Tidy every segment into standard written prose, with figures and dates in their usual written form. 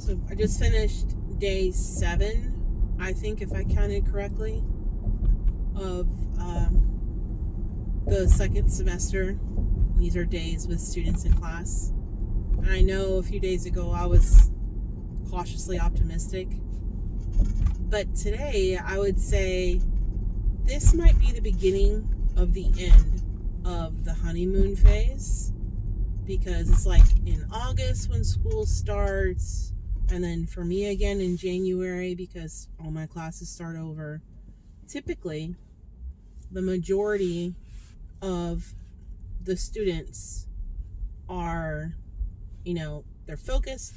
So I just finished day 7, I think, if I counted correctly, of the second semester. These are days with students in class. And I know a few days ago I was cautiously optimistic. But today I would say this might be the beginning of the end of the honeymoon phase. Because it's like in August when school starts, and then for me again in January because all my classes start over. Typically, the majority of the students are, they're focused,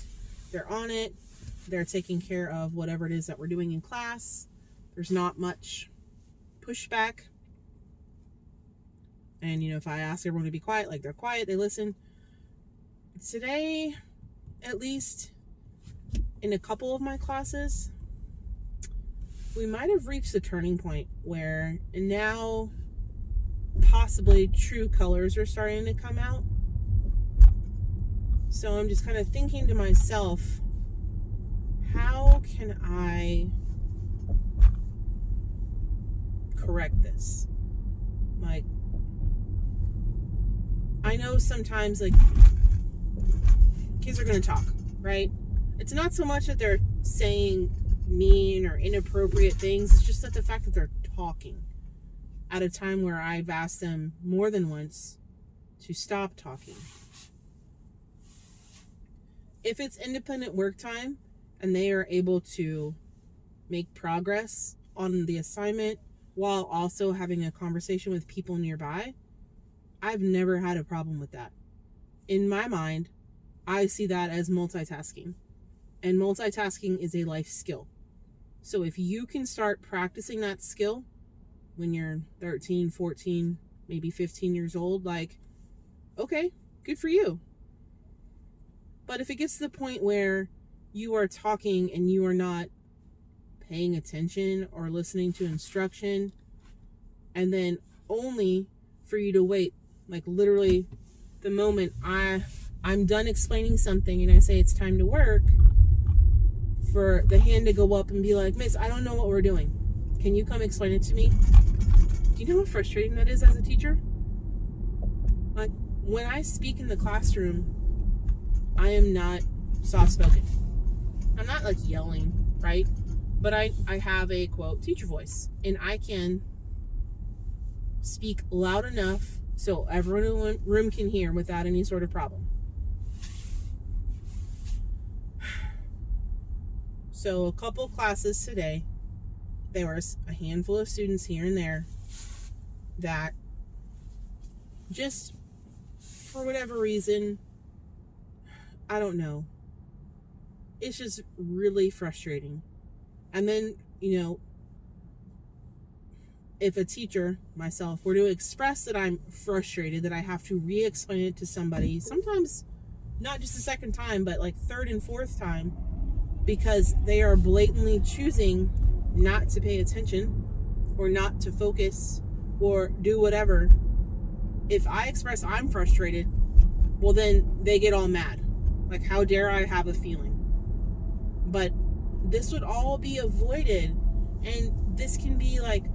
they're on it, they're taking care of whatever it is that we're doing in class. There's not much pushback. And, if I ask everyone to be quiet, like they're quiet, they listen. Today, at least in a couple of my classes, we might have reached the turning point where now possibly true colors are starting to come out. So I'm just kind of thinking to myself, how can I correct this? Like, I know sometimes, like, kids are going to talk, right? It's not so much that they're saying mean or inappropriate things. It's just that the fact that they're talking at a time where I've asked them more than once to stop talking. If it's independent work time and they are able to make progress on the assignment while also having a conversation with people nearby, I've never had a problem with that. In my mind, I see that as multitasking. And multitasking is a life skill. So if you can start practicing that skill when you're 13, 14, maybe 15 years old, like, okay, good for you. But if it gets to the point where you are talking and you are not paying attention or listening to instruction, and then only for you to wait, like literally the moment I'm done explaining something and I say it's time to work, for the hand to go up and be like, Miss, I don't know what we're doing. Can you come explain it to me? Do you know how frustrating that is as a teacher? Like, when I speak in the classroom, I am not soft-spoken. I'm not like yelling, right? But I have a, quote, teacher voice. And I can speak loud enough so everyone in the room can hear without any sort of problem. So a couple classes today, there was a handful of students here and there that just, for whatever reason, I don't know, it's just really frustrating. And then, if a teacher, myself, were to express that I'm frustrated, that I have to re-explain it to somebody, sometimes not just the second time, but like third and fourth time, because they are blatantly choosing not to pay attention or not to focus or do whatever. If I express I'm frustrated, well, then they get all mad. Like, how dare I have a feeling? But this would all be avoided, and this can be like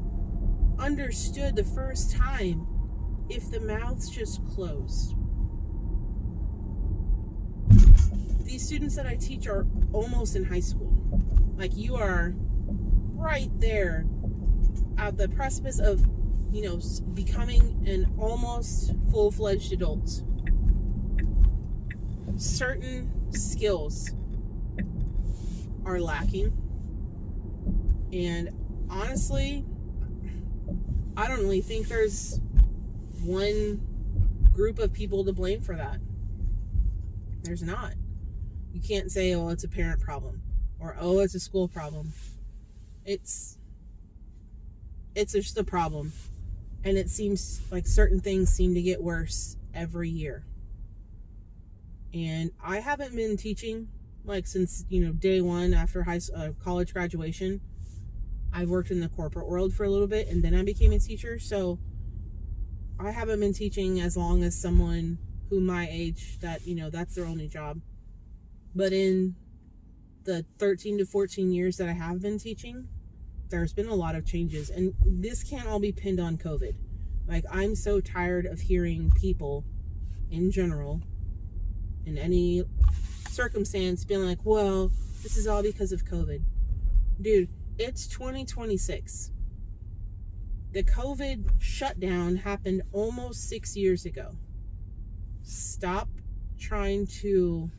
understood the first time if the mouth's just closed. These students that I teach are almost in high school. Like, you are right there at the precipice of, becoming an almost full-fledged adult. Certain skills are lacking. And honestly, I don't really think there's one group of people to blame for that. There's not. You can't say, oh, it's a parent problem, or oh, it's a school problem. It's just a problem. And it seems like certain things seem to get worse every year. And I haven't been teaching like since, day one after college graduation. I've worked in the corporate world for a little bit, and then I became a teacher. So I haven't been teaching as long as someone who my age that, that's their only job. But in the 13 to 14 years that I have been teaching, there's been a lot of changes. And this can't all be pinned on COVID. Like, I'm so tired of hearing people in general, in any circumstance, being like, well, this is all because of COVID. Dude, it's 2026. The COVID shutdown happened almost 6 years ago. Stop trying to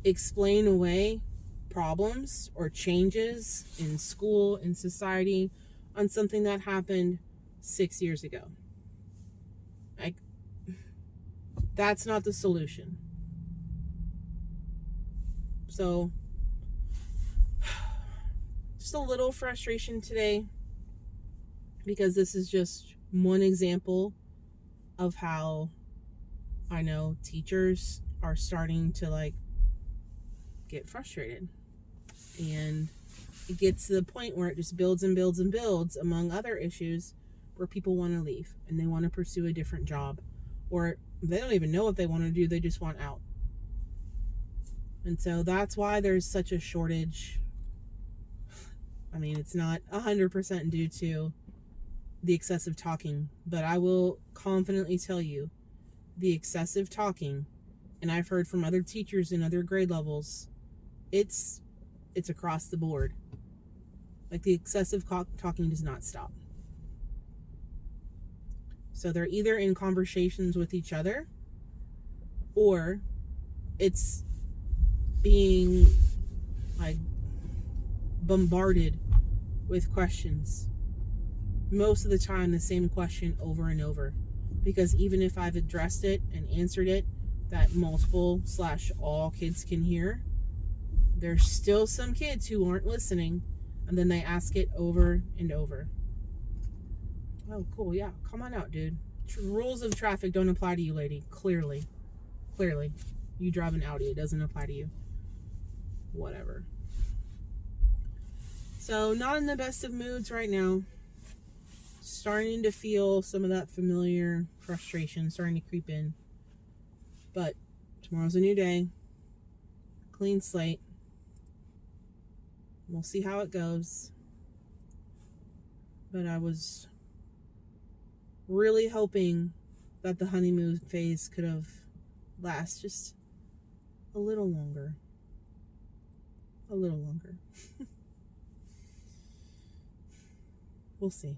explain away problems or changes in school, in society, on something that happened 6 years ago. Like, that's not the solution. So, just a little frustration today, because this is just one example of how I know teachers are starting to like get frustrated, and it gets to the point where it just builds and builds and builds, among other issues, where people want to leave and they want to pursue a different job, or they don't even know what they want to do, they just want out. And so that's why there's such a shortage. I mean, it's not 100% due to the excessive talking, but I will confidently tell you, the excessive talking, and I've heard from other teachers in other grade levels, it's across the board. Like, the excessive talking does not stop. So they're either in conversations with each other, or it's being like bombarded with questions. Most of the time, the same question over and over. Because even if I've addressed it and answered it, that multiple / all kids can hear, there's still some kids who aren't listening, and then they ask it over and over. Oh, cool. Yeah, come on out, dude. Rules of traffic don't apply to you, lady. Clearly. You drive an Audi. It doesn't apply to you. Whatever. So, not in the best of moods right now. Starting to feel some of that familiar frustration starting to creep in. But tomorrow's a new day. Clean slate. We'll see how it goes. But I was really hoping that the honeymoon phase could have lasted just a little longer. We'll see.